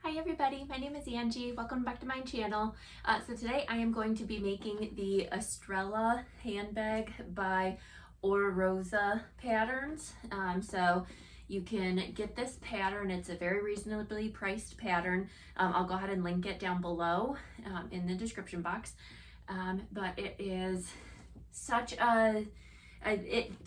Hi everybody, my name is Angie. Welcome back to my channel. So today I am going to be making the Estrella handbag by Oro Rosa Patterns. So you can get this pattern. It's a very reasonably priced pattern. I'll go ahead and link it down below in the description box. But it is such a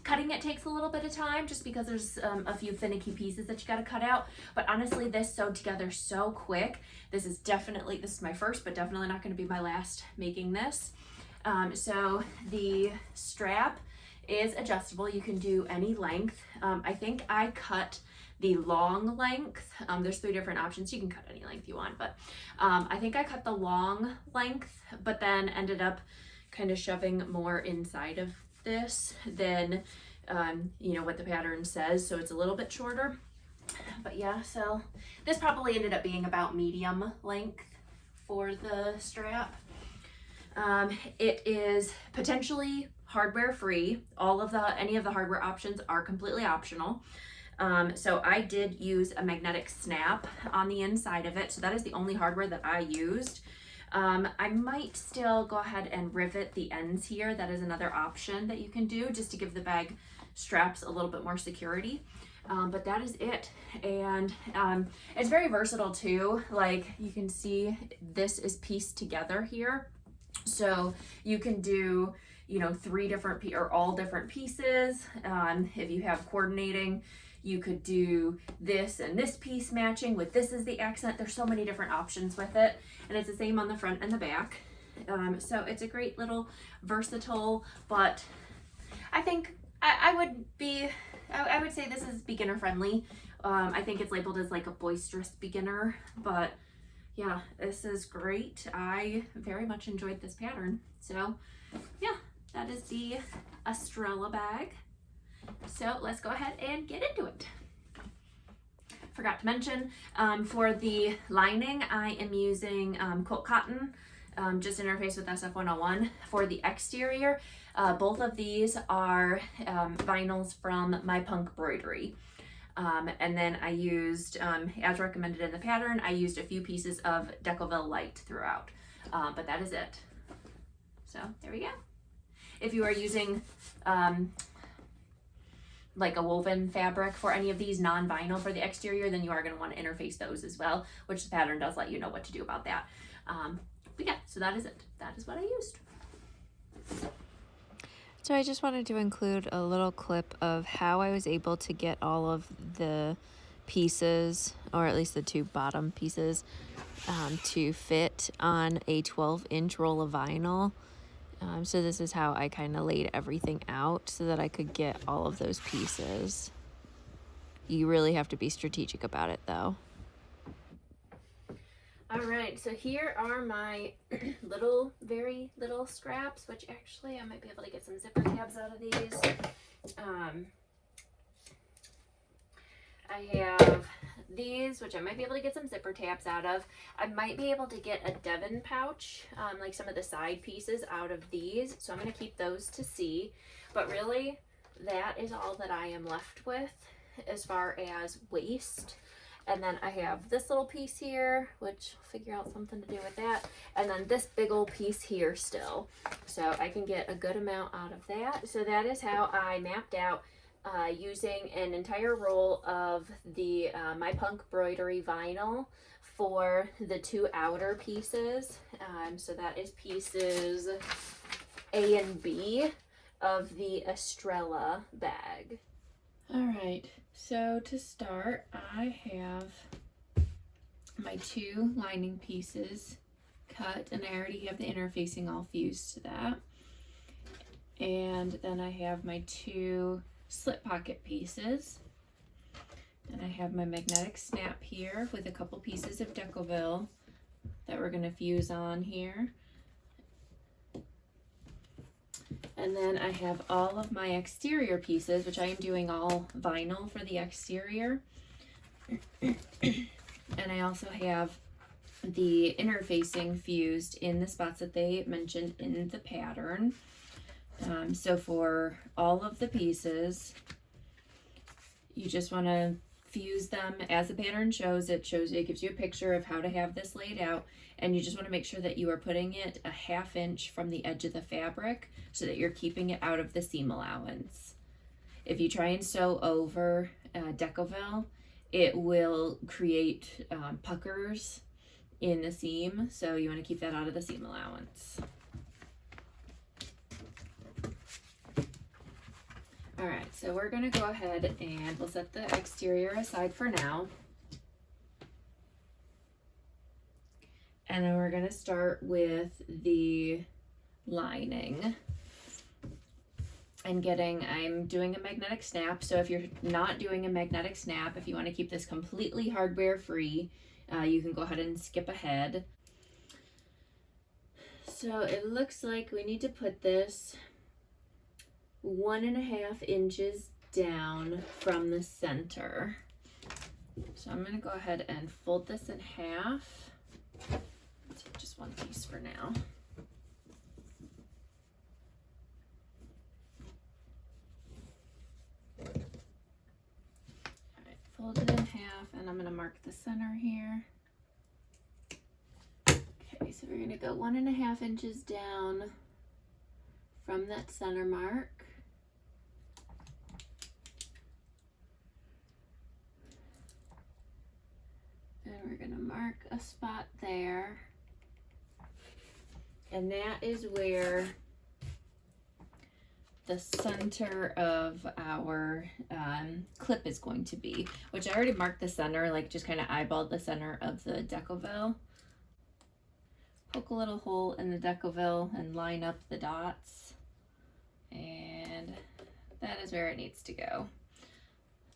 cutting it takes a little bit of time just because there's a few finicky pieces that you got to cut out, but honestly this sewed together so quick. This is my first, but definitely not going to be my last making this. So the strap is adjustable. You can do any length. I think I cut the long length. There's 3 different options. You can cut any length you want, but I think I cut the long length, but then ended up kind of shoving more inside of this than you know what the pattern says, so it's a little bit shorter. But yeah, so this probably ended up being about medium length for the strap. It is potentially hardware free. Any of the hardware options are completely optional. So I did use a magnetic snap on the inside of it, so that is the only hardware that I used. I might still go ahead and rivet the ends here. That is another option that you can do just to give the bag straps a little bit more security. But that is it. And it's very versatile too. Like you can see, this is pieced together here. So you can do, you know, 3 different or all different pieces. If you have coordinating, you could do this and this piece matching with this as the accent. There's so many different options with it, and it's the same on the front and the back. So it's a great little versatile, but I think I would say this is beginner friendly. I think it's labeled as like a boisterous beginner, but yeah, this is great. I very much enjoyed this pattern. So yeah, that is the Estrella bag. So let's go ahead and get into it. Forgot to mention, for the lining, I am using quilt cotton, just interfaced with SF101. For the exterior, both of these are vinyls from my PunkBroidery. And then I used, as recommended in the pattern, I used a few pieces of Decoville Light throughout, but that is it. So there we go. If you are using like a woven fabric for any of these non-vinyl for the exterior, then you are going to want to interface those as well, which the pattern does let you know what to do about that. But yeah, so that is it. That is what I used. So I just wanted to include a little clip of how I was able to get all of the pieces, or at least the 2 bottom pieces, to fit on a 12-inch roll of vinyl. So this is how I kind of laid everything out so that I could get all of those pieces. You really have to be strategic about it though. All right, so here are my very little scraps, which actually I might be able to get some zipper tabs out of these. I have these, which I might be able to get some zipper tabs out of. I might be able to get a Devon pouch, like some of the side pieces out of these. So I'm going to keep those to see. But really, that is all that I am left with as far as waste. And then I have this little piece here, which I'll figure out something to do with that. And then this big old piece here still. So I can get a good amount out of that. So that is how I mapped out using an entire roll of the my PunkBroidery vinyl for the 2 outer pieces. So that is pieces A and B of the Estrella bag. All right, so to start, I have my 2 lining pieces cut, and I already have the interfacing all fused to that. And then I have my 2 slip pocket pieces, and I have my magnetic snap here with a couple pieces of Decoville that we're going to fuse on here. And then I have all of my exterior pieces, which I am doing all vinyl for the exterior. And I also have the interfacing fused in the spots that they mentioned in the pattern. So for all of the pieces, you just want to fuse them as the pattern shows. It gives you a picture of how to have this laid out, and you just want to make sure that you are putting it a 1/2 inch from the edge of the fabric so that you're keeping it out of the seam allowance. If you try and sew over Decoville, it will create puckers in the seam, so you want to keep that out of the seam allowance. All right, so we're gonna go ahead and we'll set the exterior aside for now. And then we're gonna start with the lining. And I'm doing a magnetic snap, so if you're not doing a magnetic snap, if you wanna keep this completely hardware free, you can go ahead and skip ahead. So it looks like we need to put this 1.5 inches down from the center. So I'm going to go ahead and fold this in half. Take just one piece for now. All right, fold it in half, and I'm going to mark the center here. Okay, so we're going to go 1.5 inches down from that center mark. And we're going to mark a spot there. And that is where the center of our clip is going to be, which I already marked the center, like just kind of eyeballed the center of the Decoville. Poke a little hole in the Decoville and line up the dots. And that is where it needs to go.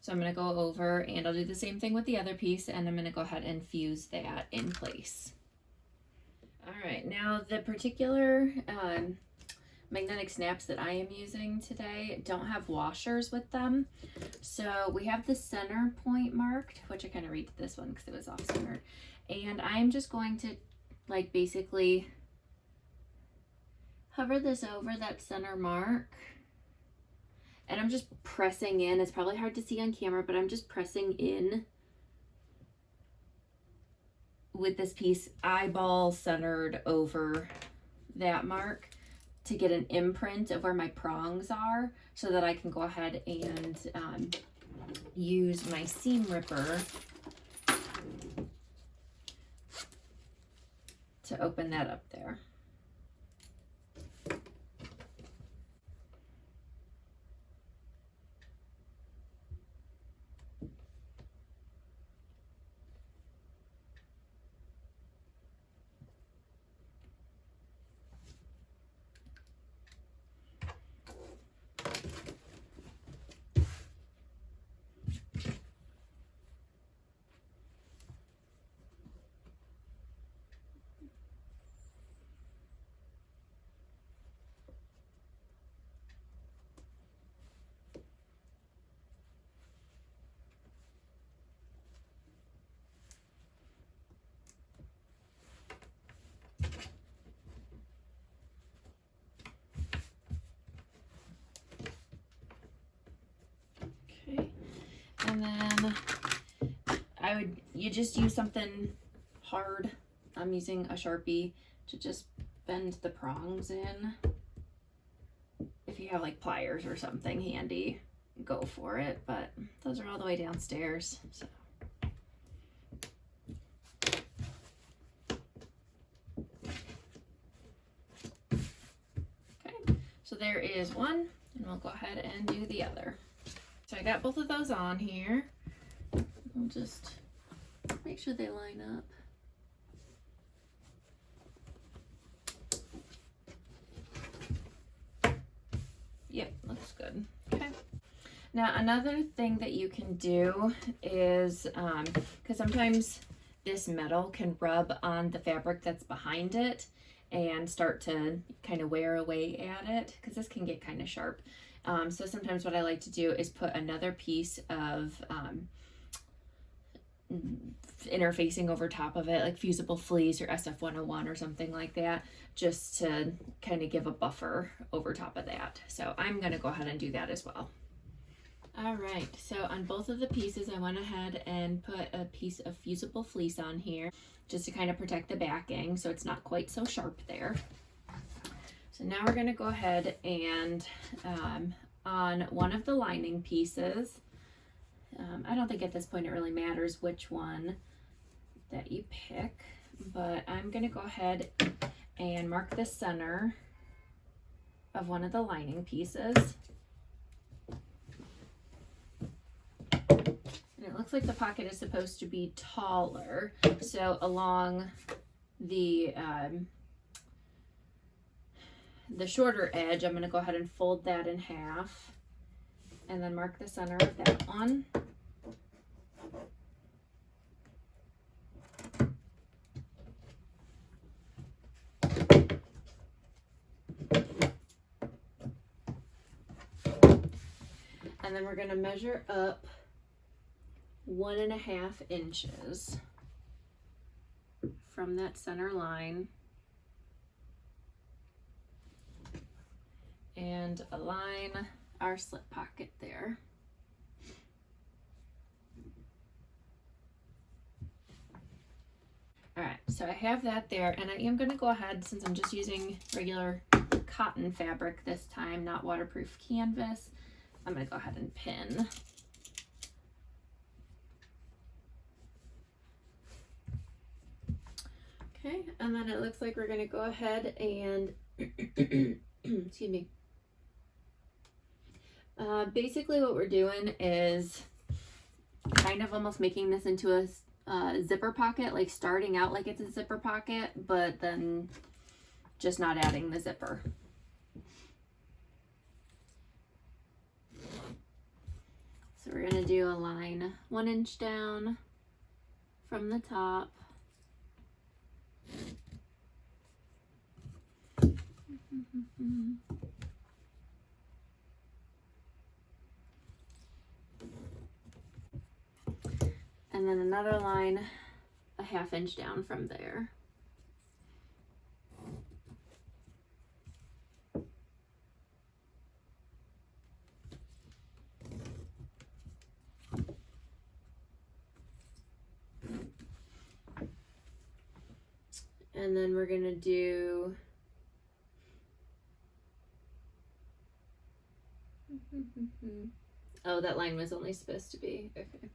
So I'm going to go over and I'll do the same thing with the other piece, and I'm going to go ahead and fuse that in place. All right, now the particular magnetic snaps that I am using today don't have washers with them. So we have the center point marked, which I kind of redid this one because it was off centered. And I'm just going to like basically hover this over that center mark. And I'm just pressing in. It's probably hard to see on camera, but I'm just pressing in with this piece eyeball centered over that mark to get an imprint of where my prongs are, so that I can go ahead and use my seam ripper to open that up there. Okay, and then you just use something hard. I'm using a Sharpie to just bend the prongs in. If you have like pliers or something handy, go for it, but those are all the way downstairs, so. Okay, so there is one, and we'll go ahead and do the other. So I got both of those on here. I'll just make sure they line up. Yep, looks good. Okay. Now another thing that you can do is, because sometimes this metal can rub on the fabric that's behind it and start to kind of wear away at it, because this can get kind of sharp. So sometimes what I like to do is put another piece of interfacing over top of it, like fusible fleece or SF101 or something like that, just to kind of give a buffer over top of that. So I'm going to go ahead and do that as well. All right, so on both of the pieces, I went ahead and put a piece of fusible fleece on here just to kind of protect the backing so it's not quite so sharp there. So now we're going to go ahead and on one of the lining pieces, I don't think at this point it really matters which one that you pick, but I'm going to go ahead and mark the center of one of the lining pieces. And it looks like the pocket is supposed to be taller, so along the shorter edge, I'm going to go ahead and fold that in half and then mark the center of that one. And then we're going to measure up 1.5 inches from that center line and align our slip pocket there. All right, so I have that there, and I am going to go ahead, since I'm just using regular cotton fabric this time, not waterproof canvas, I'm going to go ahead and pin. Okay, and then it looks like we're going to go ahead and excuse me. Basically what we're doing is kind of almost making this into a zipper pocket, like starting out like it's a zipper pocket, but then just not adding the zipper. So we're going to do a line 1 inch down from the top. And then another line 1/2 inch down from there. And then we're gonna do oh, that line was only supposed to be, okay.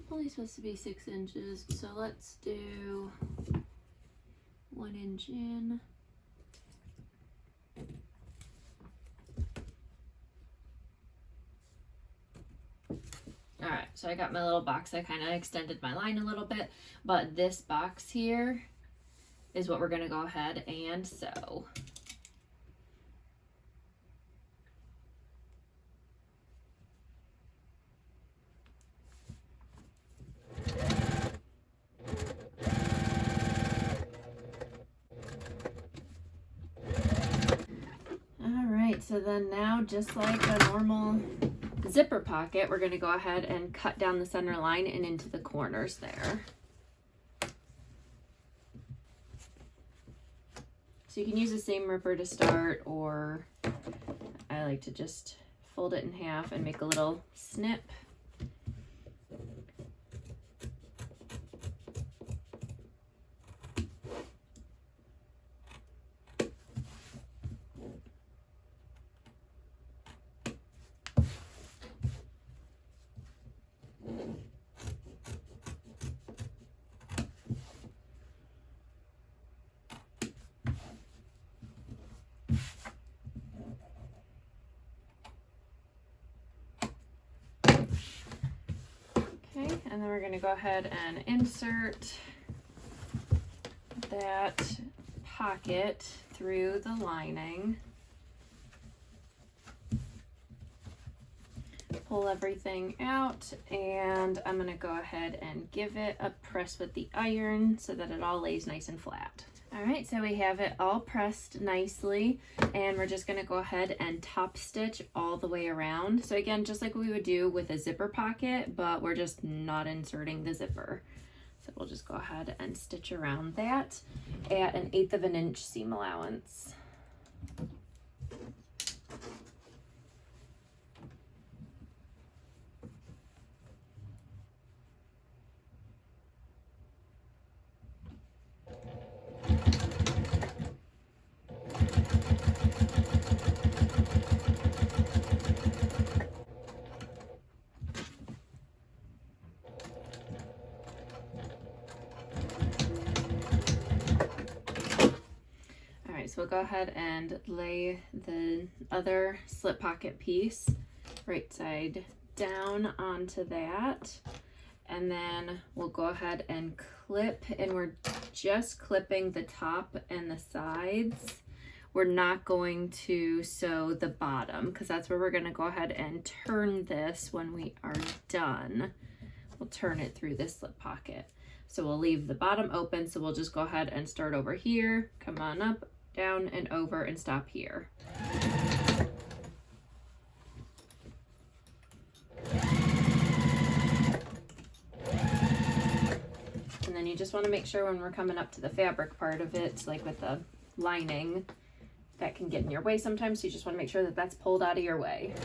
Only supposed to be 6 inches, so let's do 1 inch in. All right, so I got my little box. I kind of extended my line a little bit, but this box here is what we're gonna go ahead and sew. So then now, just like a normal zipper pocket, we're going to go ahead and cut down the center line and into the corners there. So you can use the same ripper to start, or I like to just fold it in half and make a little snip. And then we're going to go ahead and insert that pocket through the lining. Pull everything out, and I'm going to go ahead and give it a press with the iron so that it all lays nice and flat. All right, so we have it all pressed nicely, and we're just going to go ahead and top stitch all the way around. So again, just like we would do with a zipper pocket, but we're just not inserting the zipper. So we'll just go ahead and stitch around that at 1/8 of an inch seam allowance. so we'll go ahead and lay the other slip pocket piece right side down onto that. And then we'll go ahead and clip, and we're just clipping the top and the sides. We're not going to sew the bottom because that's where we're going to go ahead and turn this when we are done. We'll turn it through this slip pocket. So we'll leave the bottom open, so we'll just go ahead and start over here, come on up, down and over, and stop here. And then you just want to make sure when we're coming up to the fabric part of it, like with the lining, that can get in your way sometimes, so you just want to make sure that that's pulled out of your way.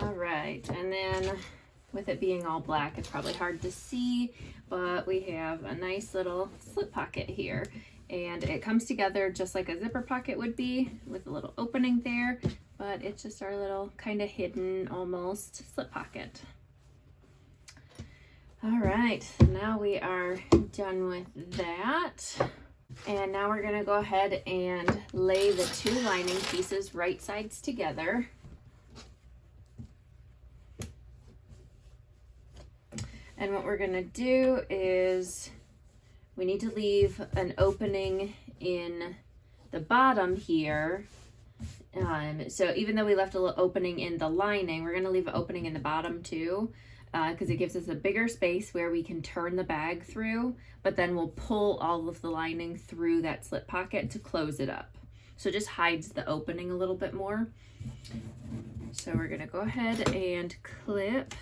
All right, and then with it being all black, it's probably hard to see, but we have a nice little slip pocket here. And it comes together just like a zipper pocket would be, with a little opening there, but it's just our little kind of hidden almost slip pocket. All right, now we are done with that. And now we're gonna go ahead and lay the two lining pieces right sides together. And what we're gonna do is we need to leave an opening in the bottom here. So even though we left a little opening in the lining, we're gonna leave an opening in the bottom too, because it gives us a bigger space where we can turn the bag through, but then we'll pull all of the lining through that slip pocket to close it up. So it just hides the opening a little bit more. So we're gonna go ahead and clip.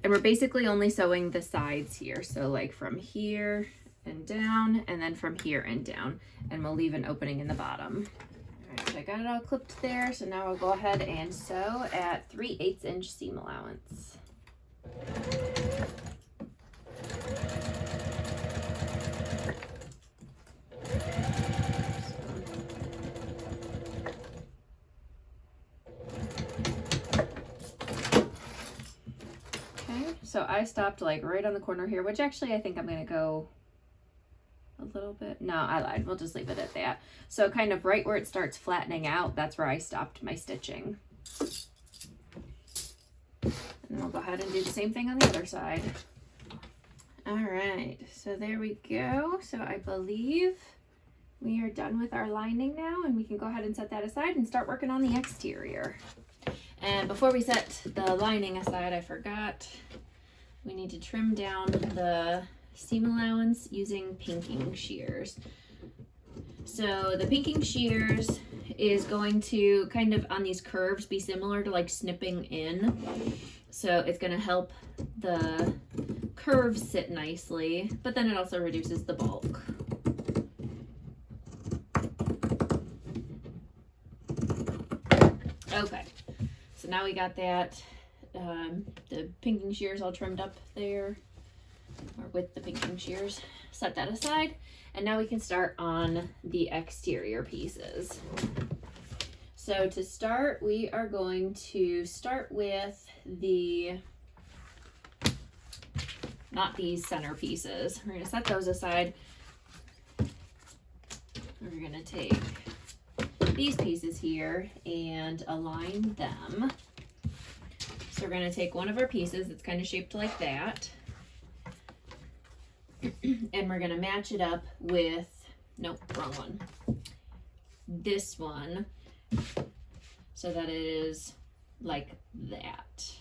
And we're basically only sewing the sides here. So like from here and down, and then from here and down, and we'll leave an opening in the bottom. All right, so I got it all clipped there. So now I'll go ahead and sew at 3/8 inch seam allowance. So I stopped like right on the corner here, which actually I think I'm gonna go a little bit. No, I lied. We'll just leave it at that. So kind of right where it starts flattening out, that's where I stopped my stitching. And we'll go ahead and do the same thing on the other side. All right, so there we go. So I believe we are done with our lining now, and we can go ahead and set that aside and start working on the exterior. And before we set the lining aside, I forgot, we need to trim down the seam allowance using pinking shears. So the pinking shears is going to kind of on these curves be similar to like snipping in. So it's going to help the curves sit nicely, but then it also reduces the bulk. Okay, so now we got that. The pinking shears all trimmed up there, or with the pinking shears. Set that aside, and now we can start on the exterior pieces. So to start, we are going to start with not these center pieces. We're gonna set those aside. We're gonna take these pieces here and align them. So we're going to take one of our pieces that's kind of shaped like that, and we're going to match it up with, nope, wrong one, this one, so that it is like that.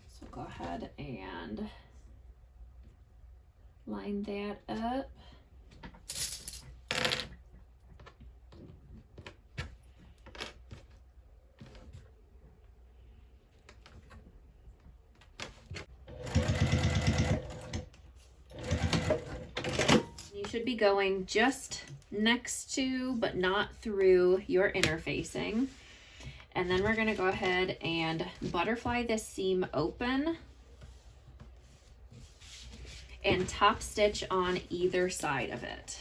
So go ahead and line that up. Should be going just next to, but not through your interfacing. And then we're going to go ahead and butterfly this seam open and top stitch on either side of it.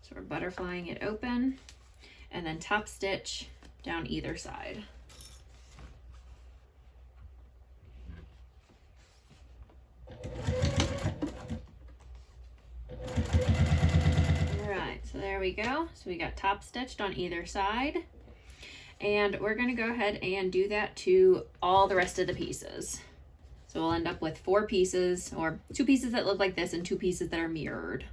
So we're butterflying it open, and then top stitch down either side. Alright, so there we go. So we got top stitched on either side. And we're going to go ahead and do that to all the rest of the pieces. So we'll end up with 4 pieces, or 2 pieces that look like this and 2 pieces that are mirrored.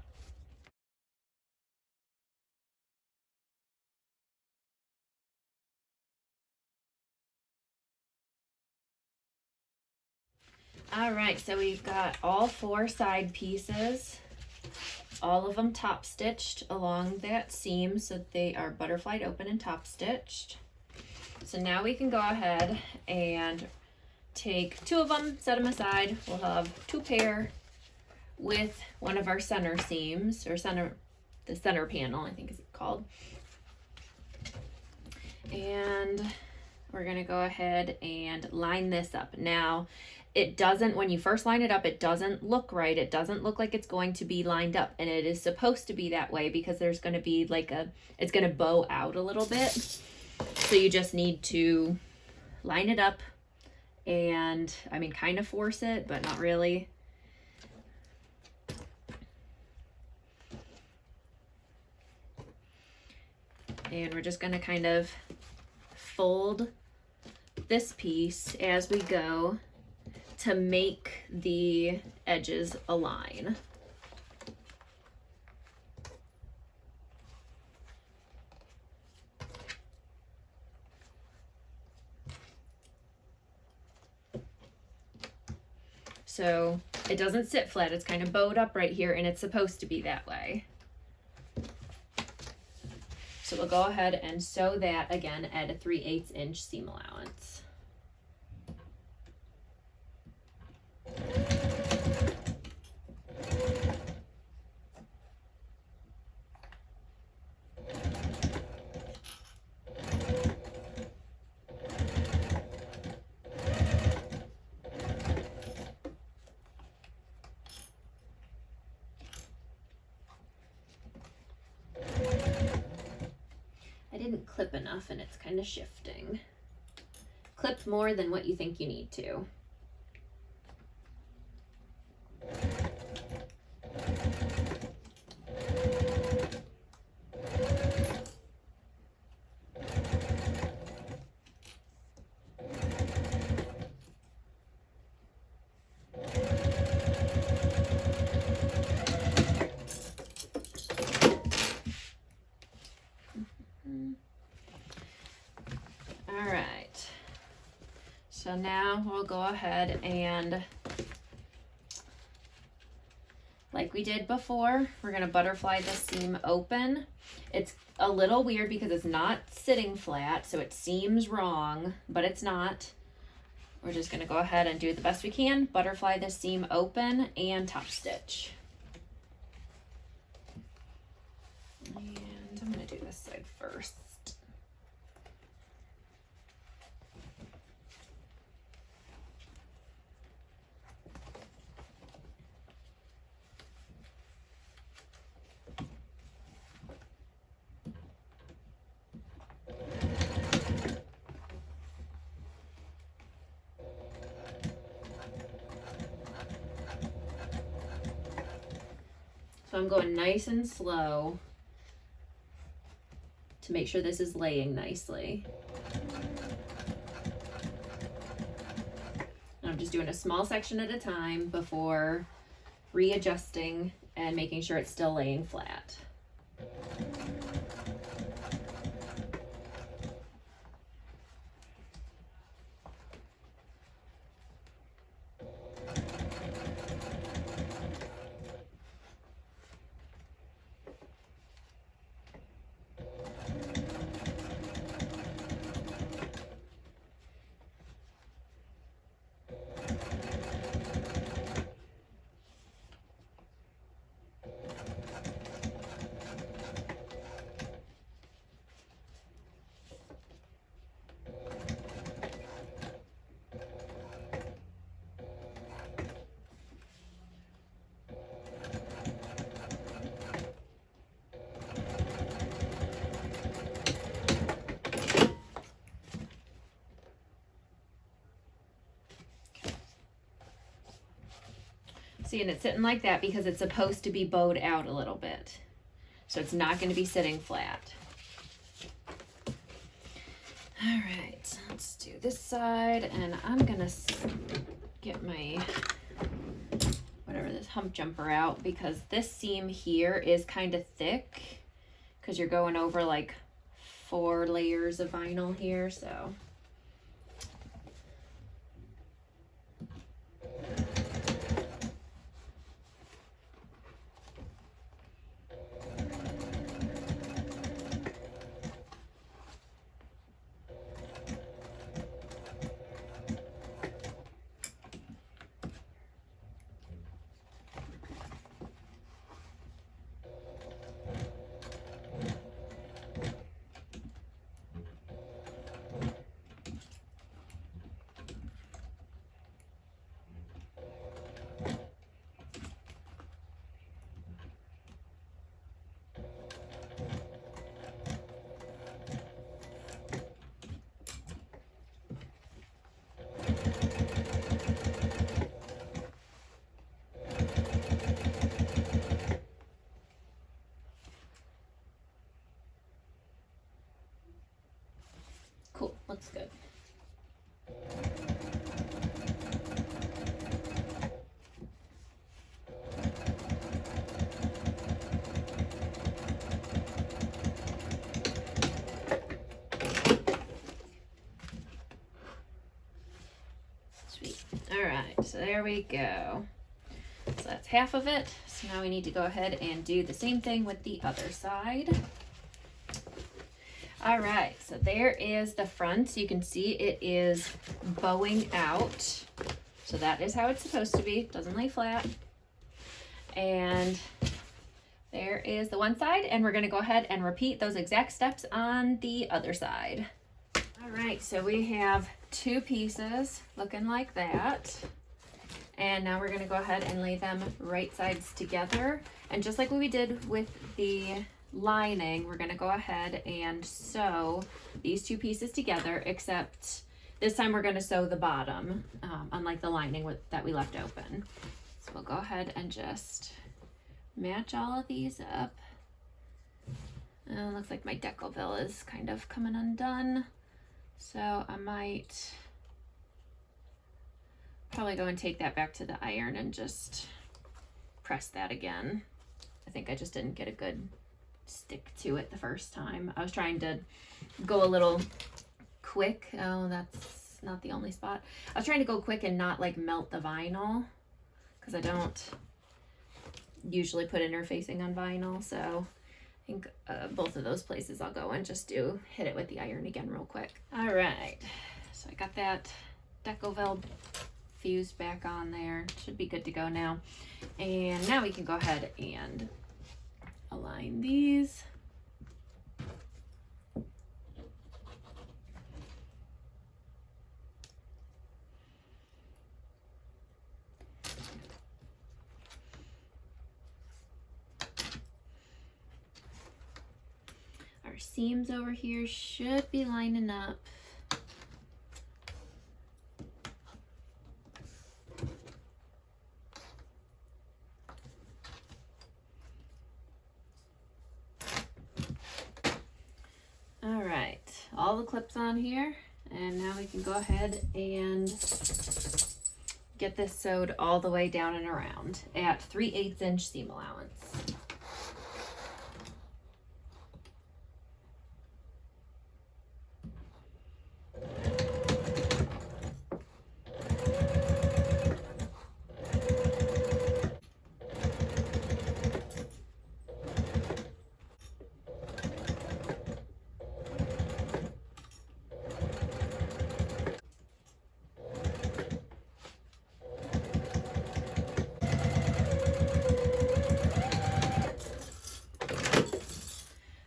All right, so we've got all 4 side pieces, all of them top stitched along that seam so that they are butterflied open and top stitched. So now we can go ahead and take 2 of them, set them aside. We'll have 2 pair with one of our center seams, or the center panel, I think is called. And we're gonna go ahead and line this up. Now, it doesn't, when you first line it up, it doesn't look right. It doesn't look like it's going to be lined up, and it is supposed to be that way because there's going to be like it's going to bow out a little bit. So you just need to line it up and, I mean, kind of force it, but not really. And we're just going to kind of fold this piece as we go to make the edges align. So it doesn't sit flat, it's kind of bowed up right here, and it's supposed to be that way. So we'll go ahead and sew that again at a 3/8 inch seam allowance. I didn't clip enough and it's kind of shifting. Clip more than what you think you need to. So now we'll go ahead and, like we did before, we're going to butterfly the seam open. It's a little weird because it's not sitting flat, so it seems wrong, but it's not. We're just going to go ahead and do the best we can, butterfly the seam open and top stitch. And I'm going to do this side first. So I'm going nice and slow to make sure this is laying nicely. And I'm just doing a small section at a time before readjusting and making sure it's still laying flat. See, and it's sitting like that because it's supposed to be bowed out a little bit. So it's not going to be sitting flat. All right, let's do this side, and I'm going to get my, whatever, this hump jumper out, because this seam here is kind of thick because you're going over like 4 layers of vinyl here, so. Cool, looks good. Sweet. All right, so there we go. So that's half of it. So now we need to go ahead and do the same thing with the other side. All right, so there is the front. You can see it is bowing out. So that is how it's supposed to be. It doesn't lay flat. And there is the one side, and we're gonna go ahead and repeat those exact steps on the other side. All right, so we have 2 pieces looking like that. And now we're gonna go ahead and lay them right sides together. And just like we did with the lining, we're going to go ahead and sew these 2 pieces together, except this time we're going to sew the bottom, unlike the lining that we left open. So we'll go ahead and just match all of these up. Looks like my Decoville is kind of coming undone, so I might probably go and take that back to the iron and just press that again. I think I just didn't get a good stick to it the first time. I was trying to go a little quick. Oh, that's not the only spot. I was trying to go quick and not like melt the vinyl, because I don't usually put interfacing on vinyl. So I think both of those places I'll go and just hit it with the iron again real quick. All right, so I got that Decoville fused back on there. Should be good to go now. And now we can go ahead and align these. Our seams over here should be lining up. All the clips on here, and now we can go ahead and get this sewed all the way down and around at 3/8 inch seam allowance.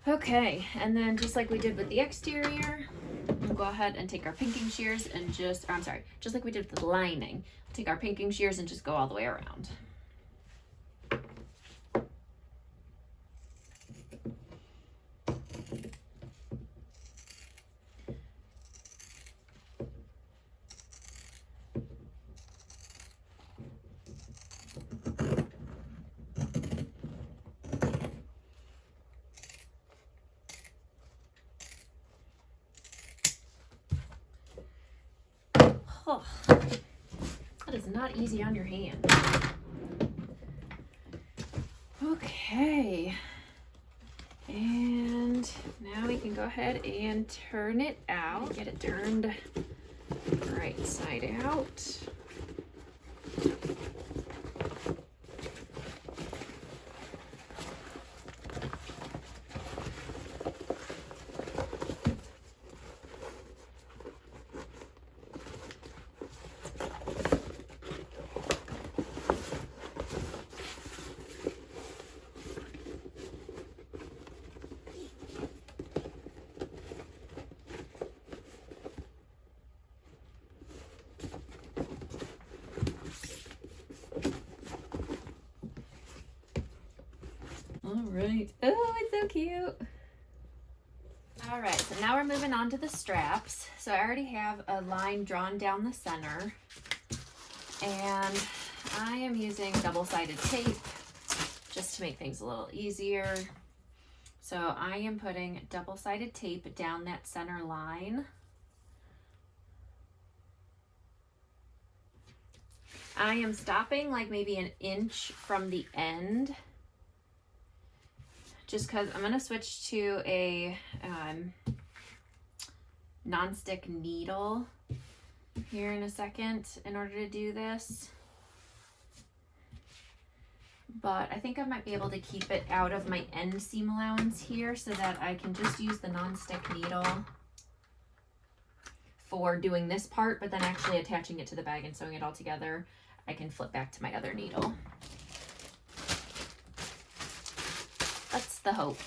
Okay, and then just like we did with the exterior, we'll go ahead and take our pinking shears and just like we did with the lining, take our pinking shears and just go all the way around. Oh, that is not easy on your hand. Okay. And now we can go ahead and turn it out. Get it turned right side out. All right. Oh, it's so cute. All right, so now we're moving on to the straps. So I already have a line drawn down the center, and I am using double-sided tape just to make things a little easier. So I am putting double-sided tape down that center line. I am stopping like maybe an inch from the end, just because I'm going to switch to a non-stick needle here in a second in order to do this. But I think I might be able to keep it out of my end seam allowance here so that I can just use the non-stick needle for doing this part, but then actually attaching it to the bag and sewing it all together, I can flip back to my other needle. That's the hope.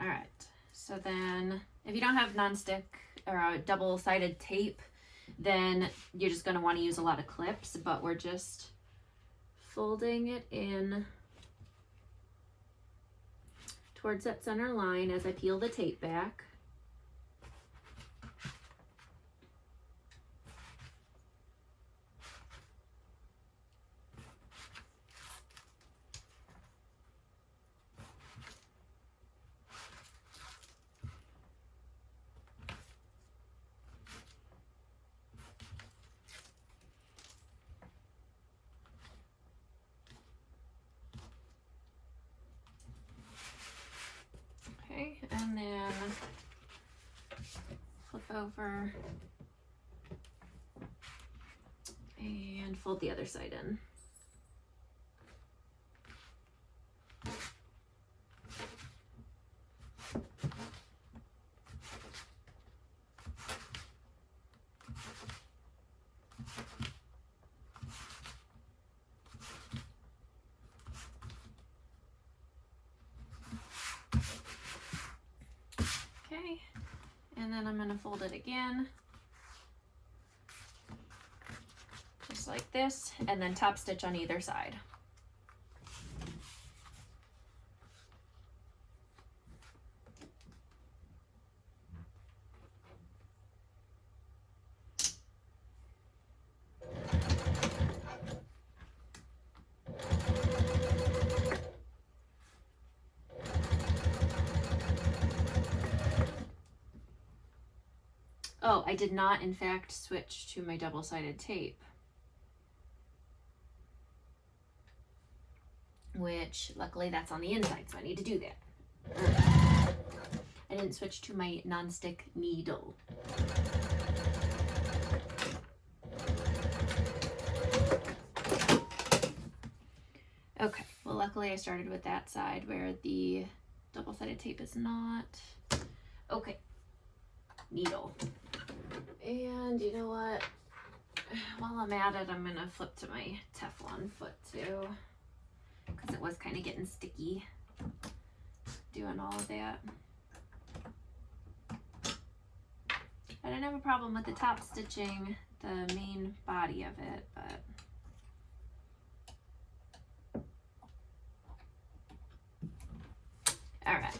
All right, so then if you don't have nonstick or double-sided tape, then you're just going to want to use a lot of clips, but we're just folding it in towards that center line as I peel the tape back. Okay, and then flip over and fold the other side in. Okay, and then I'm going to fold it again, just like this, and then top stitch on either side. Oh, I did not, in fact, switch to my double-sided tape, which luckily that's on the inside, so I need to do that. I didn't switch to my non-stick needle. Okay, well, luckily I started with that side where the double-sided tape is not. Okay, needle. And you know what? While I'm at it, I'm gonna flip to my Teflon foot too, because it was kind of getting sticky doing all of that. I didn't have a problem with the top stitching the main body of it, but all right.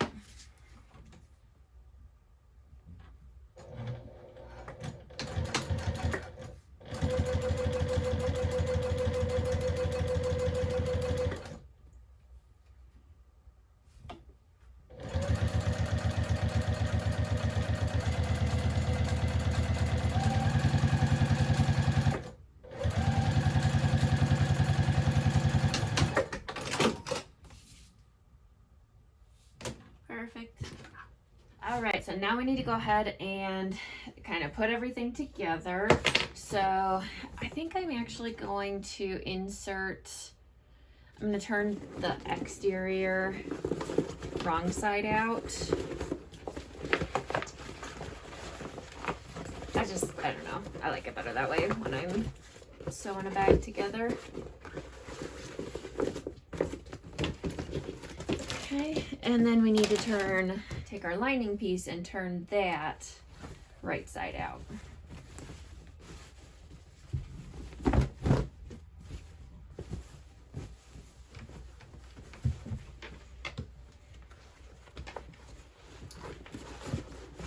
All right, so now we need to go ahead and kind of put everything together. So I think I'm actually going to I'm going to turn the exterior wrong side out. I don't know, I like it better that way when I'm sewing a bag together. Okay, and then we need to take our lining piece and turn that right side out.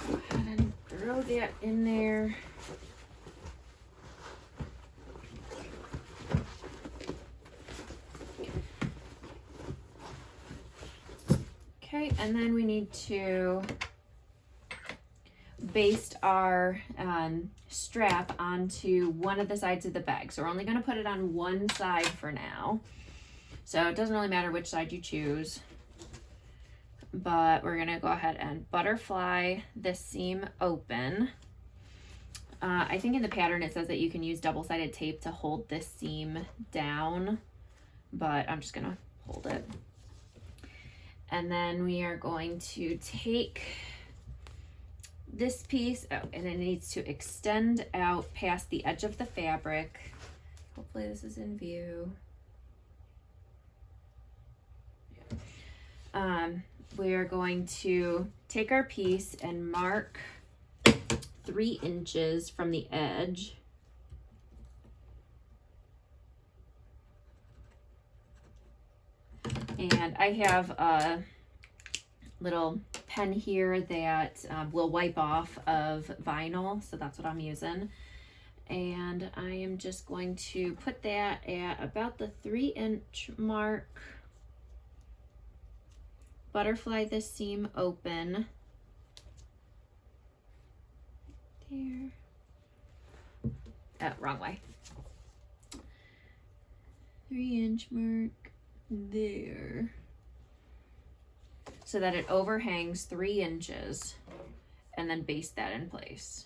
Go ahead and throw that in there. Okay, and then we need to baste our strap onto one of the sides of the bag. So we're only going to put it on one side for now. So it doesn't really matter which side you choose. But we're going to go ahead and butterfly this seam open. I think in the pattern it says that you can use double-sided tape to hold this seam down, but I'm just going to hold it. And then we are going to take this piece out, and it needs to extend out past the edge of the fabric. Hopefully this is in view. Yeah. We are going to take our piece and mark 3 inches from the edge. And I have a little pen here that will wipe off of vinyl, so that's what I'm using. And I am just going to put that at about the 3-inch mark. Butterfly this seam open. There. Oh, wrong way. 3-inch mark there. So that it overhangs 3 inches, and then baste that in place.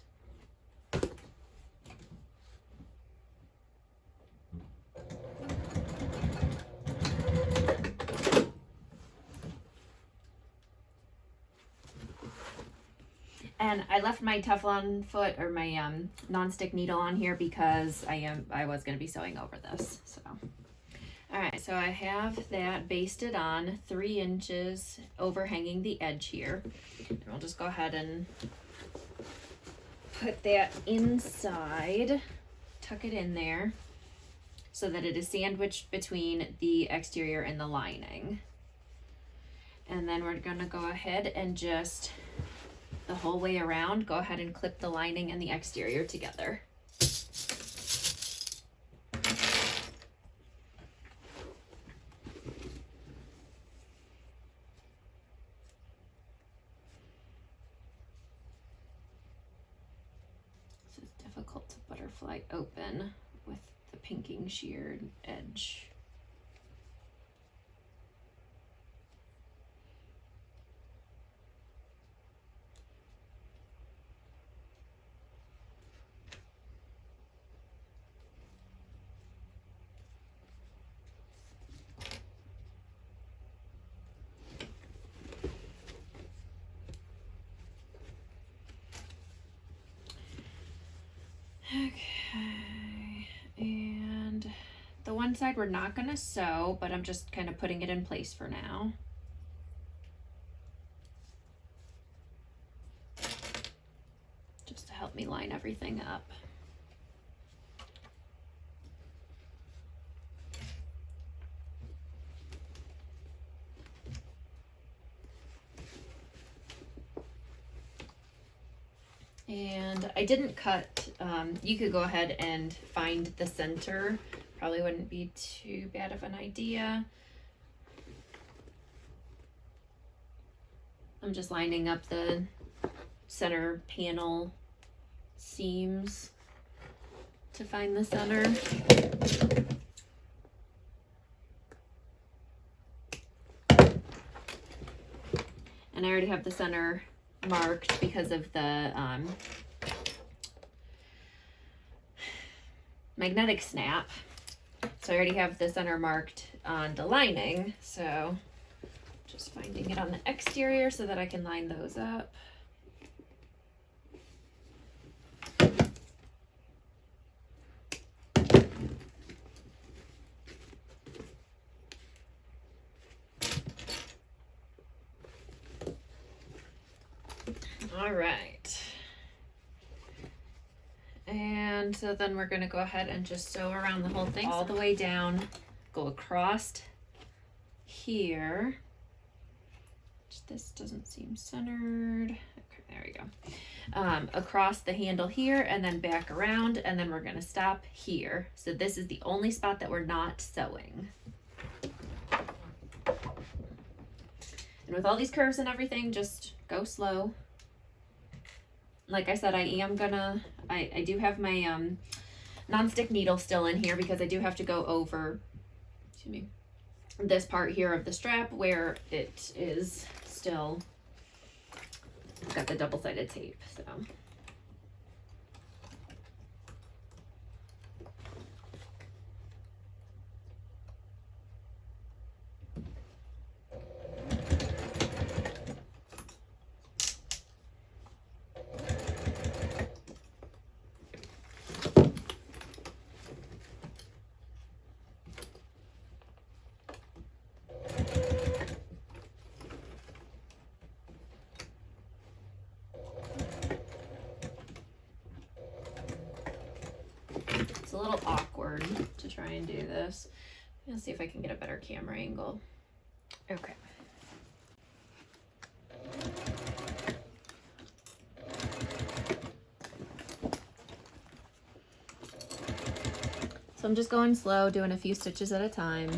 And I left my Teflon foot or my non-stick needle on here because I was going to be sewing over this. So, all right, so I have that basted on 3 inches overhanging the edge here. And we'll just go ahead and put that inside, tuck it in there so that it is sandwiched between the exterior and the lining. And then we're going to go ahead and just the whole way around, go ahead and clip the lining and the exterior together. This is difficult to butterfly open with the pinking sheared edge. Okay, and the one side we're not going to sew, but I'm just kind of putting it in place for now. Just to help me line everything up. And I didn't cut, you could go ahead and find the center, probably wouldn't be too bad of an idea. I'm just lining up the center panel seams to find the center. And I already have the center marked because of the magnetic snap. So I already have the center marked on the lining, so just finding it on the exterior so that I can line those up. All right. And so then we're going to go ahead and just sew around the whole thing all the way down, go across here. This doesn't seem centered. Okay, there we go. Across the handle here and then back around, and then we're going to stop here. So this is the only spot that we're not sewing. And with all these curves and everything, just go slow. Like I said, I do have my non-stick needle still in here because I do have to go over, excuse me, this part here of the strap where it is still got the double-sided tape, so. It's a little awkward to try and do this. Let's see if I can get a better camera angle. Okay. So I'm just going slow, doing a few stitches at a time.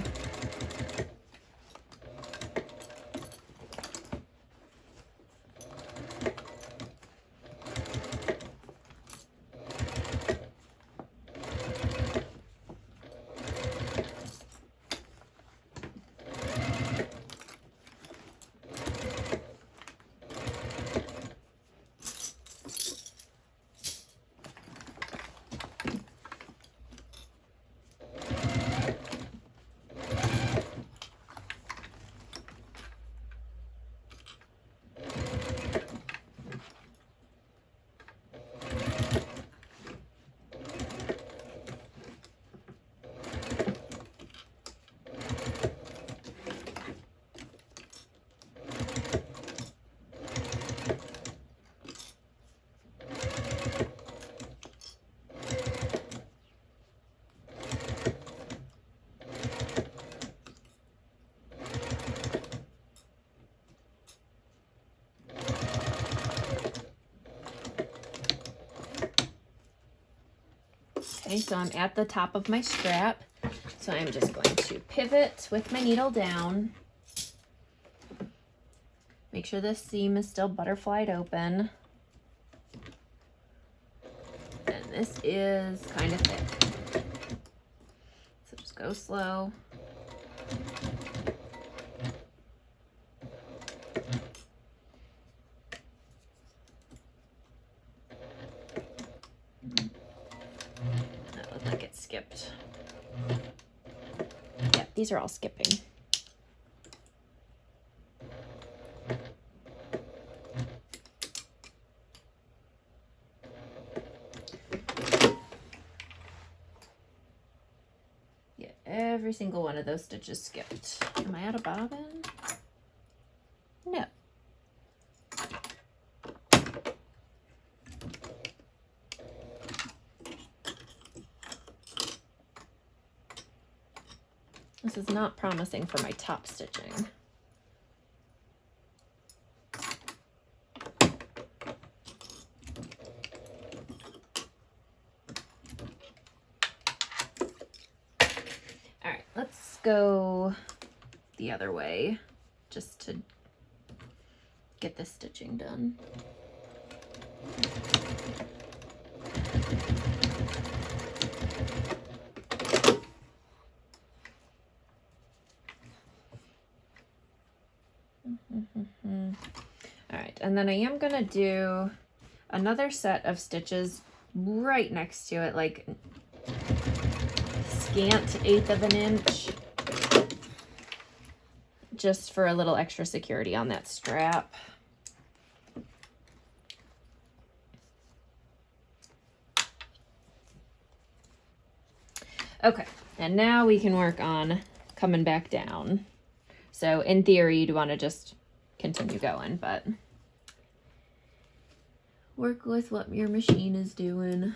Okay, so I'm at the top of my strap. So I'm just going to pivot with my needle down. Make sure this seam is still butterflied open. And this is kind of thick. So just go slow. That looked like it skipped. Yeah, these are all skipping. Every single one of those stitches skipped. Am I out of bobbin? No. This is not promising for my top stitching. Let's go the other way just to get this stitching done. All right, and then I am gonna do another set of stitches right next to it, like scant 1/8 of an inch, just for a little extra security on that strap. Okay, and now we can work on coming back down. So in theory, you'd want to just continue going, but work with what your machine is doing.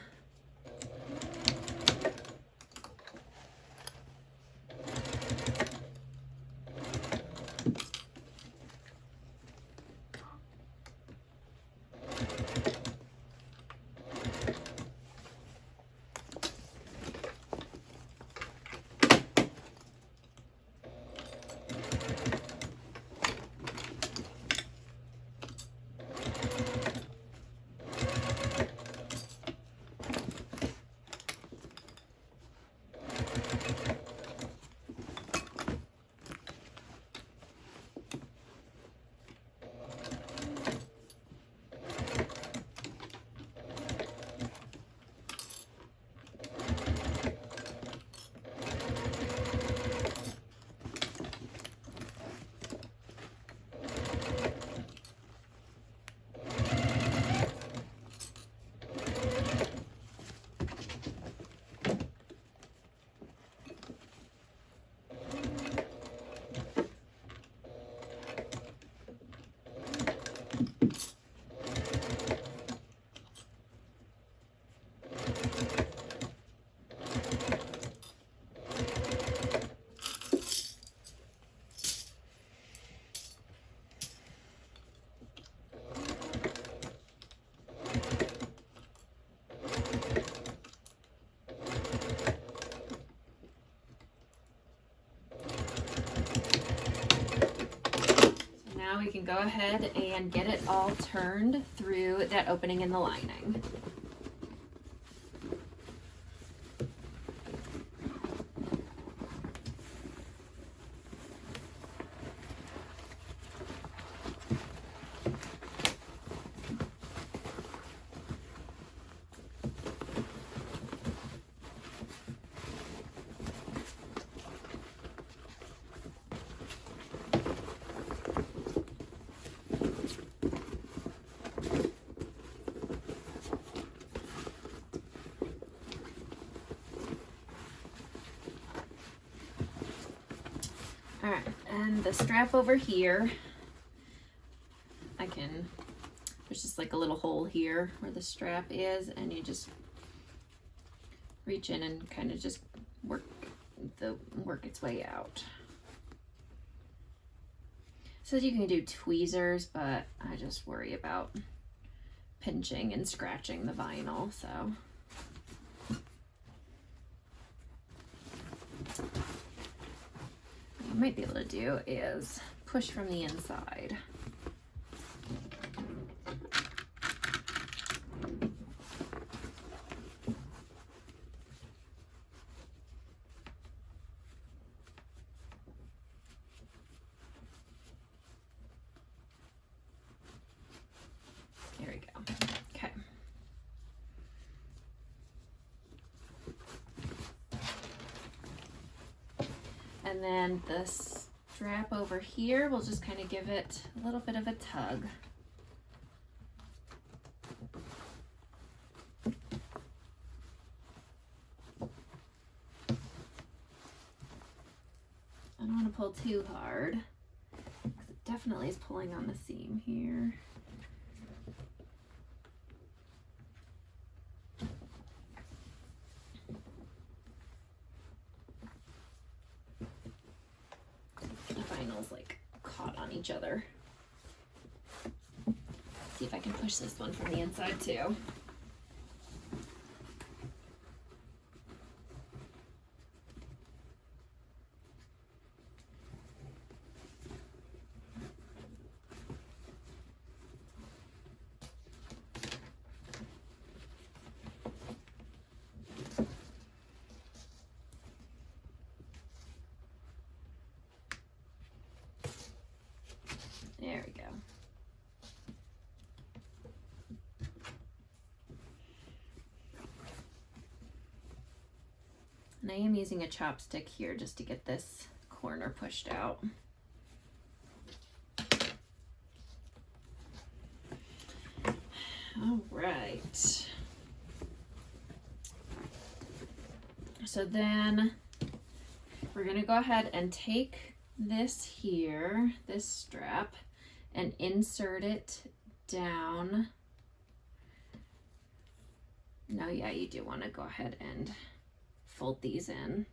Now we can go ahead and get it all turned through that opening in the lining. All right, and the strap over here, there's just like a little hole here where the strap is, and you just reach in and kind of just work its way out. So you can do tweezers, but I just worry about pinching and scratching the vinyl, so. What you might be able to do is push from the inside. There we go. Okay. And then the strap over here, we'll just kind of give it a little bit of a tug. I don't want to pull too hard, because it definitely is pulling on the seam here. Vinyl's like caught on each other. See if I can push this one from the inside too. There we go. I am using a chopstick here just to get this corner pushed out. All right. So then we're gonna go ahead and take this here, this strap, and insert it down. No, yeah, you do want to go ahead and fold these in.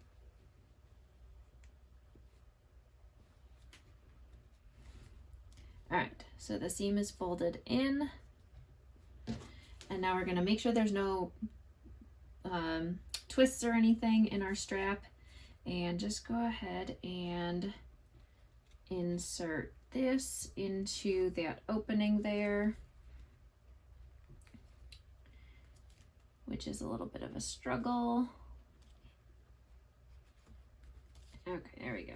All right, so the seam is folded in. And now we're gonna make sure there's no twists or anything in our strap, and just go ahead and insert this into that opening there, which is a little bit of a struggle. Okay, there we go.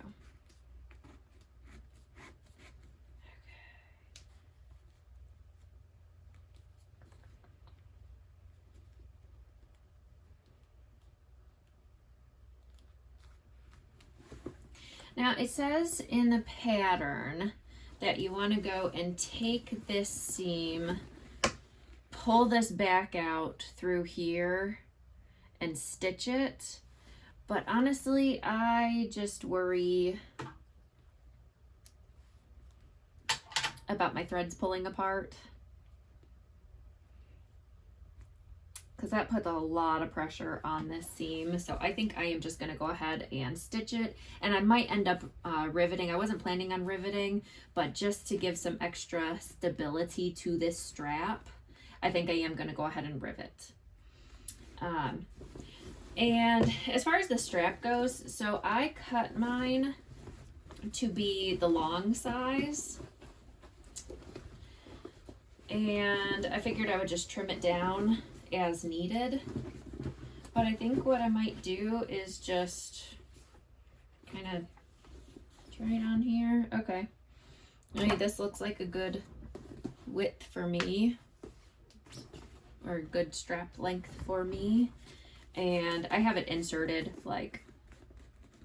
Now it says in the pattern that you want to go and take this seam, pull this back out through here and stitch it. But honestly, I just worry about my threads pulling apart, because that puts a lot of pressure on this seam. So I think I am just going to go ahead and stitch it, and I might end up riveting. I wasn't planning on riveting, but just to give some extra stability to this strap, I think I am going to go ahead and rivet. And as far as the strap goes, so I cut mine to be the long size, and I figured I would just trim it down as needed. But I think what I might do is just kind of try it on here. Okay, maybe this looks like a good width for me, or a good strap length for me. And I have it inserted, like,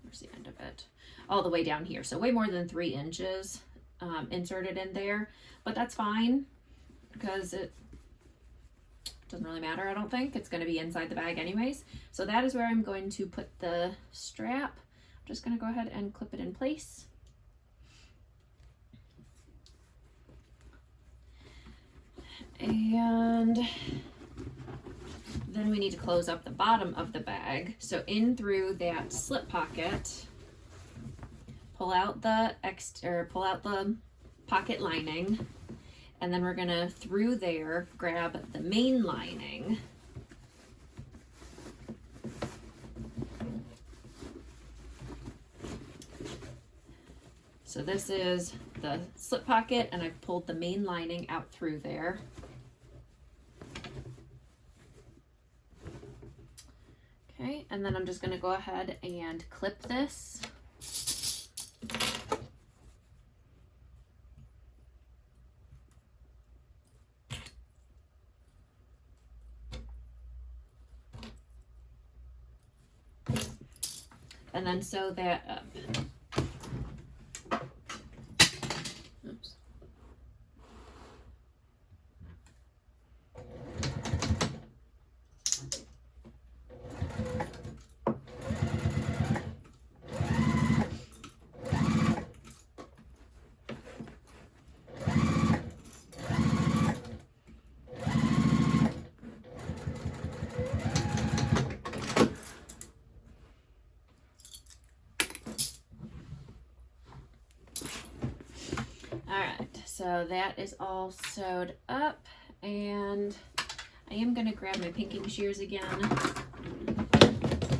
where's the end of it? All the way down here. So way more than 3 inches inserted in there. But that's fine, because it doesn't really matter, I don't think. It's going to be inside the bag anyways. So that is where I'm going to put the strap. I'm just going to go ahead and clip it in place. And then we need to close up the bottom of the bag. So in through that slip pocket, pull out the pocket lining, and then we're gonna through there grab the main lining. So this is the slip pocket, and I've pulled the main lining out through there. Okay, and then I'm just going to go ahead and clip this. And then sew that up. Oops. So that is all sewed up, and I am going to grab my pinking shears again.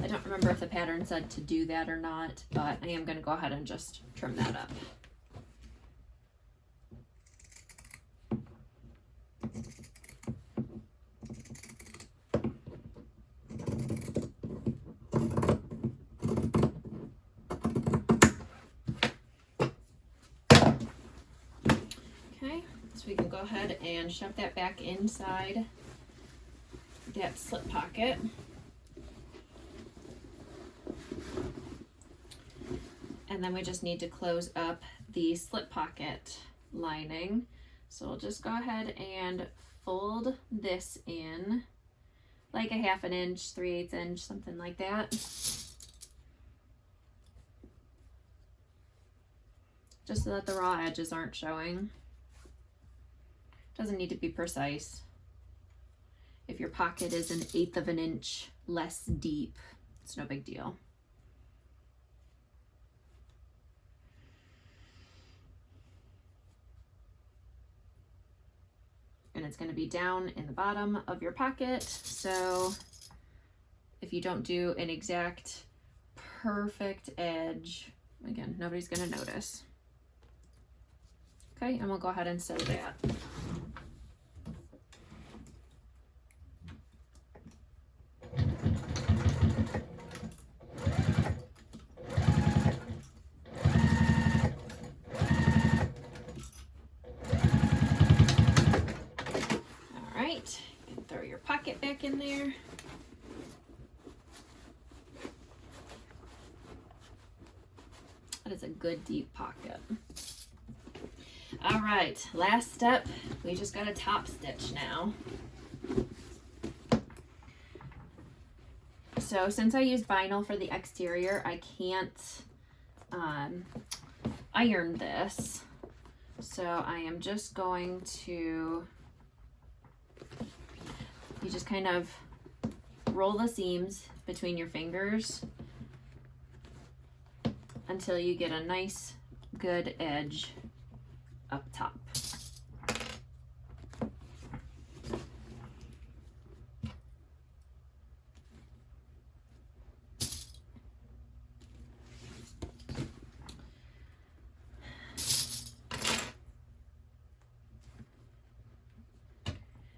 I don't remember if the pattern said to do that or not, but I am going to go ahead and just trim that up. So we can go ahead and shove that back inside that slip pocket. And then we just need to close up the slip pocket lining. So we'll just go ahead and fold this in like a 1/2 inch, 3/8 inch, something like that. Just so that the raw edges aren't showing. Doesn't need to be precise. If your pocket is 1/8 of an inch less deep, it's no big deal. And it's going to be down in the bottom of your pocket. So if you don't do an exact perfect edge, again, nobody's going to notice. Okay, and we'll go ahead and sew that. Throw your pocket back in there. That is a good deep pocket. All right, last step, we just got to top stitch now. So since I used vinyl for the exterior, I can't iron this. So I am just going to, you just kind of roll the seams between your fingers until you get a nice good edge up top.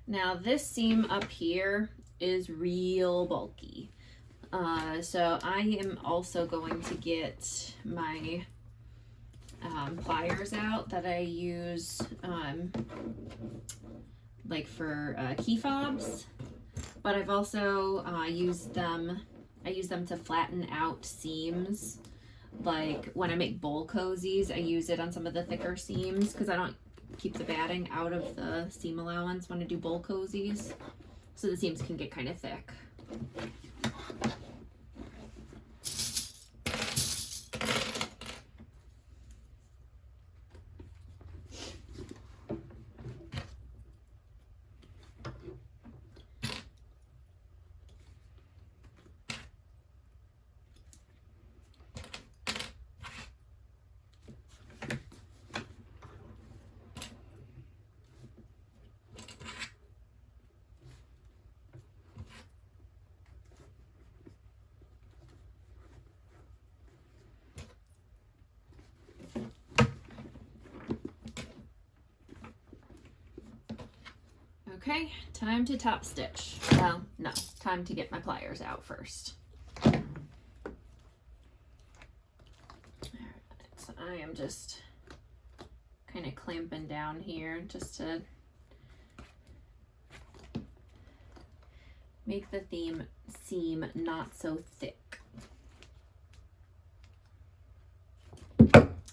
Now this seam up here is real bulky. So I am also going to get my pliers out that I use like for key fobs, but I've also used them, I use them to flatten out seams. Like when I make bowl cozies, I use it on some of the thicker seams because I don't keep the batting out of the seam allowance when I do bowl cozies, so the seams can get kind of thick. Okay, time to top stitch. Well, no, time to get my pliers out first. All right, so I am just kind of clamping down here just to make the seam not so thick.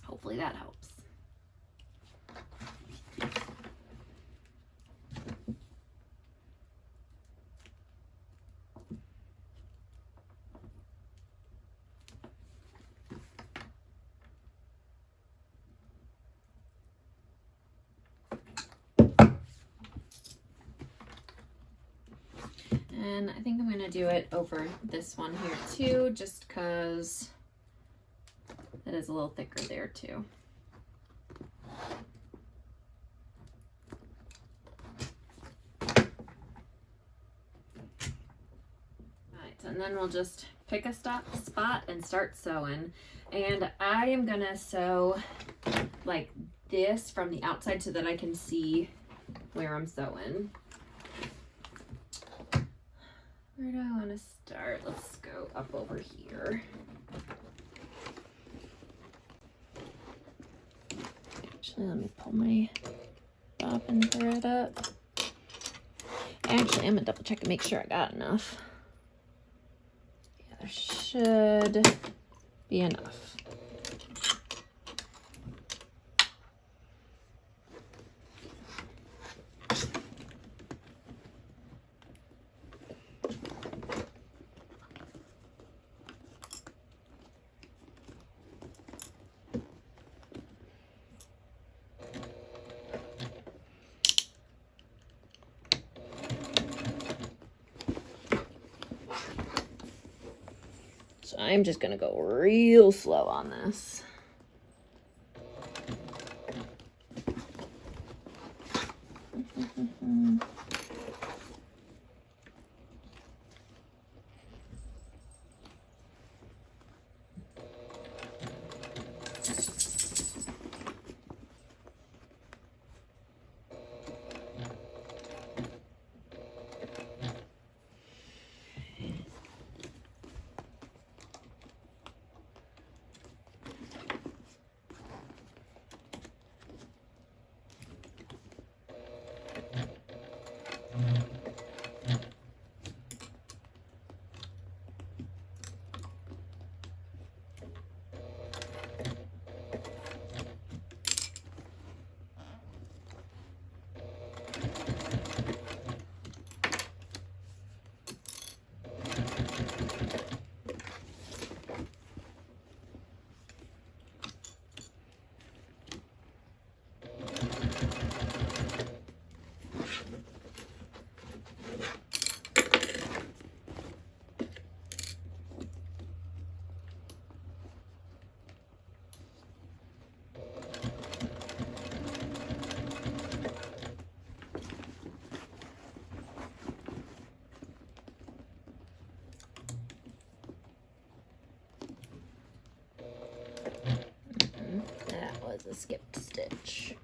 Hopefully that helps. And I think I'm going to do it over this one here too, just because it is a little thicker there too. Alright, and then we'll just pick a spot and start sewing. And I am going to sew like this from the outside so that I can see where I'm sewing. Where do I want to start? Let's go up over here. Actually, let me pull my bobbin thread up. Actually, I'm gonna double check and make sure I got enough. Yeah, there should be enough. I'm just gonna go real slow on this. That was a skipped stitch.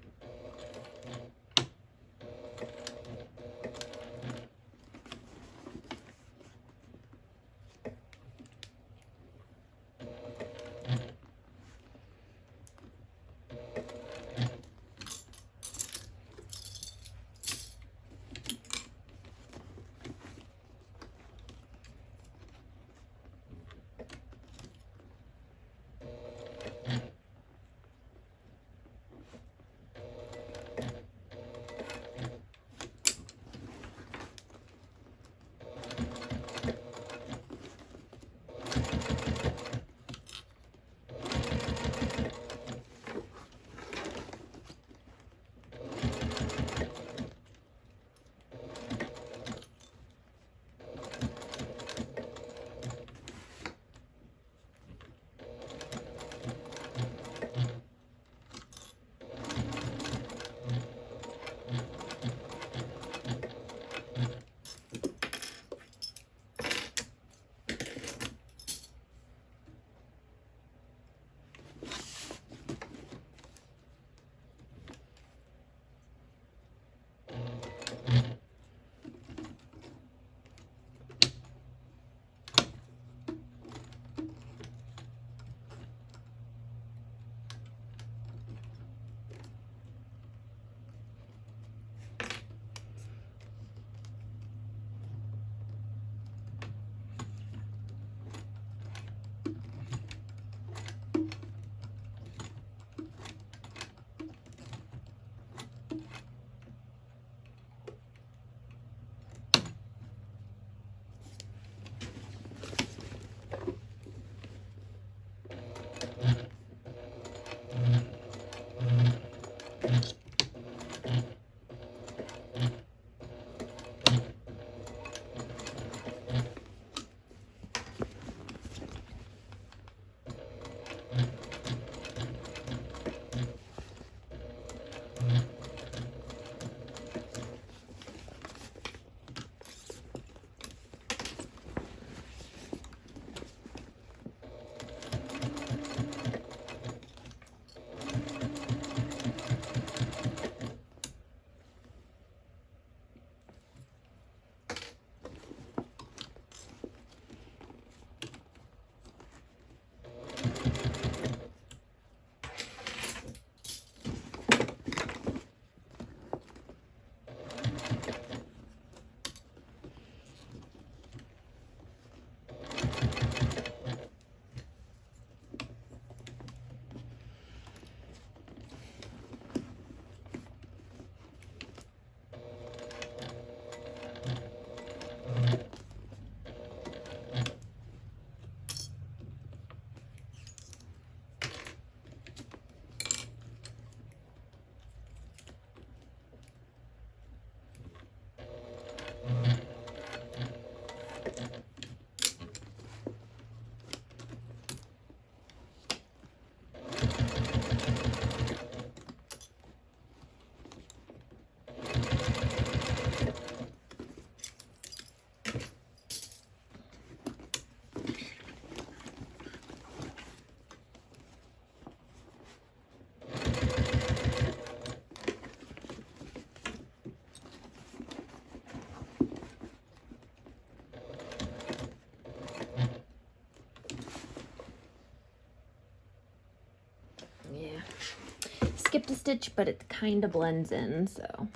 skipped a stitch, but it kind of blends in, so.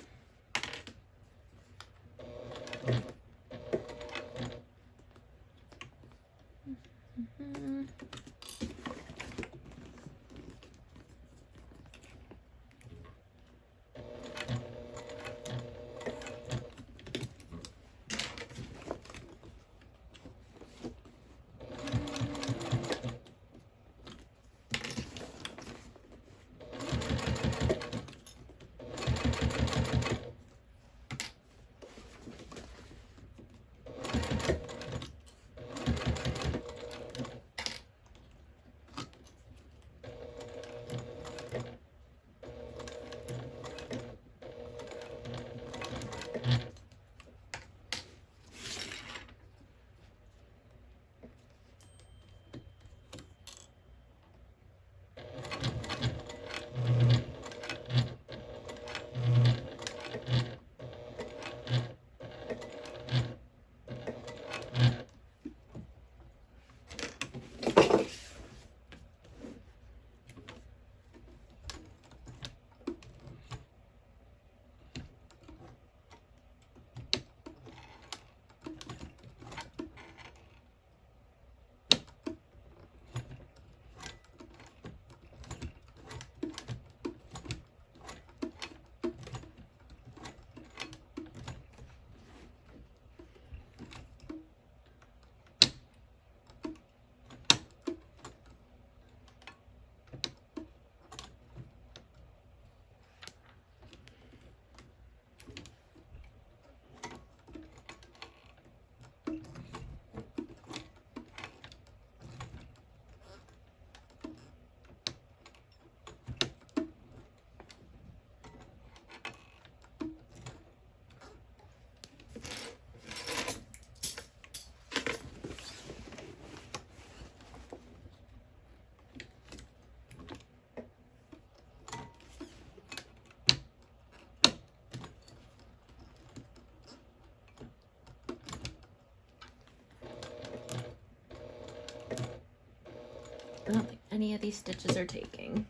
I don't think any of these stitches are taking.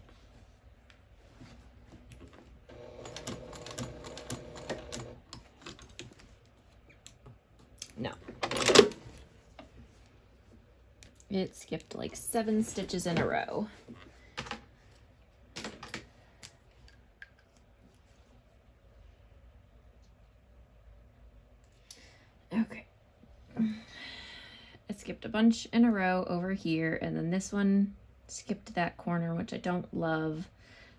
No. It skipped like 7 stitches in a row. Okay. It skipped a bunch in a row over here, and then this one skipped that corner, which I don't love.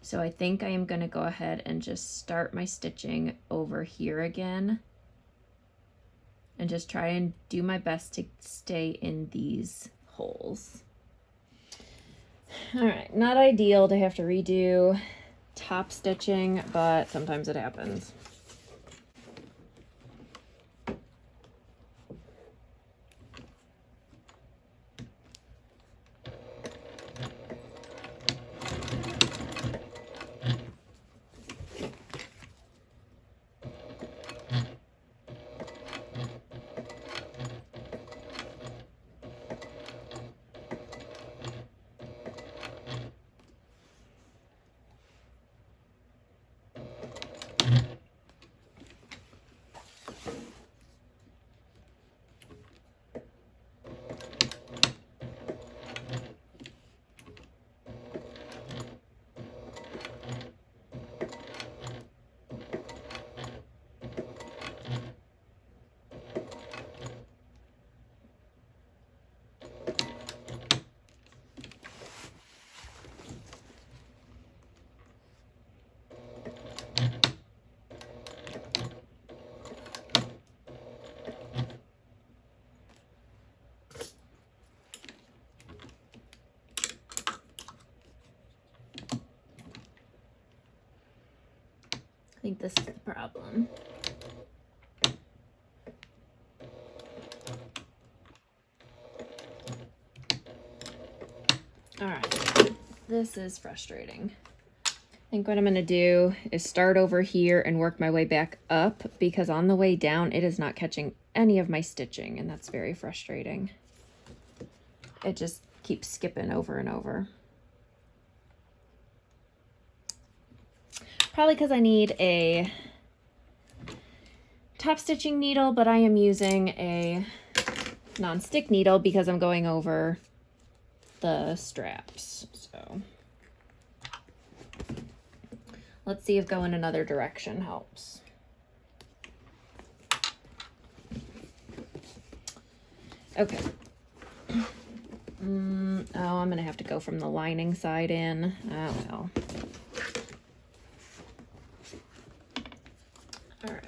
So I think I am going to go ahead and just start my stitching over here again. And just try and do my best to stay in these holes. All right, not ideal to have to redo top stitching, but sometimes it happens. I think this is the problem. All right, this is frustrating. I think what I'm gonna do is start over here and work my way back up, because on the way down, it is not catching any of my stitching, and that's very frustrating. It just keeps skipping over and over. Probably because I need a top stitching needle, but I am using a non-stick needle because I'm going over the straps. So let's see if going another direction helps. Okay. Oh, I'm gonna have to go from the lining side in. Oh well. All right.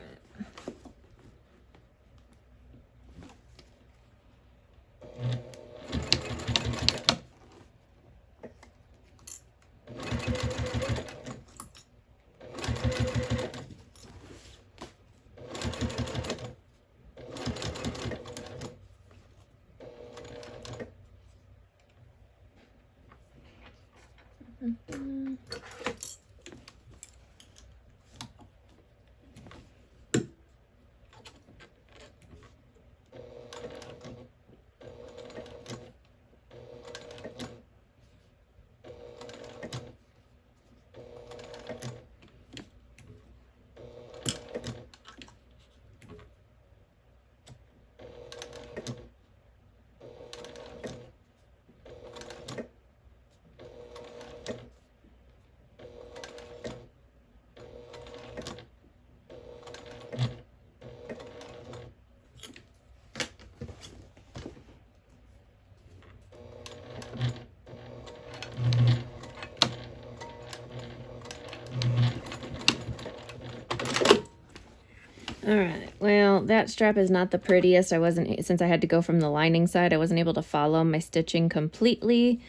All right, well, that strap is not the prettiest. Since I had to go from the lining side, I wasn't able to follow my stitching completely.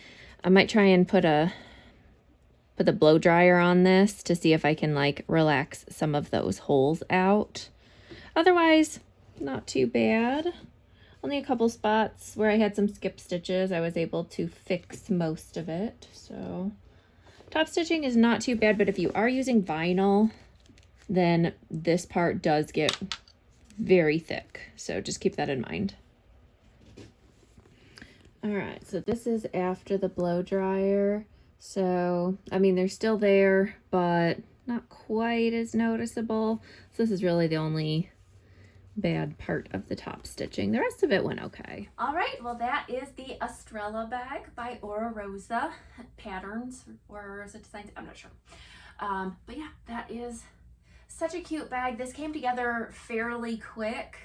I might try and put the blow dryer on this to see if I can like relax some of those holes out. Otherwise, not too bad. Only a couple spots where I had some skip stitches. I was able to fix most of it. So top stitching is not too bad, but if you are using vinyl, then this part does get very thick. So just keep that in mind. All right, so this is after the blow dryer. So, I mean, they're still there, but not quite as noticeable. So this is really the only bad part of the top stitching. The rest of it went okay. All right, well, that is the Estrella bag by Oro Rosa Patterns, or is it Designs? I'm not sure. But yeah, that is such a cute bag. This came together fairly quick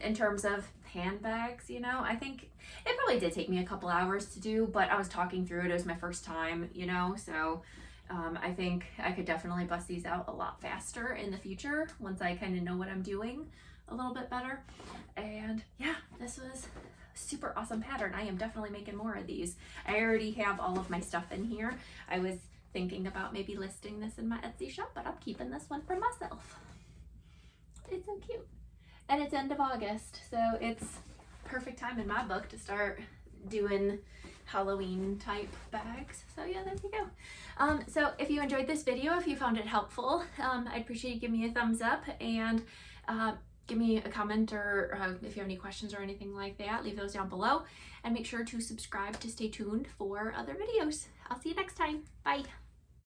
in terms of handbags, you know. I think it probably did take me a couple hours to do, but I was talking through it. It was my first time, you know, so I think I could definitely bust these out a lot faster in the future once I kind of know what I'm doing a little bit better. And yeah, this was a super awesome pattern. I am definitely making more of these. I already have all of my stuff in here. I was thinking about maybe listing this in my Etsy shop, but I'm keeping this one for myself. It's so cute. And it's end of August, so it's perfect time in my book to start doing Halloween type bags. So yeah, there you go. So if you enjoyed this video, if you found it helpful, I'd appreciate you giving me a thumbs up and give me a comment, or if you have any questions or anything like that, leave those down below, and make sure to subscribe to stay tuned for other videos. I'll see you next time. Bye.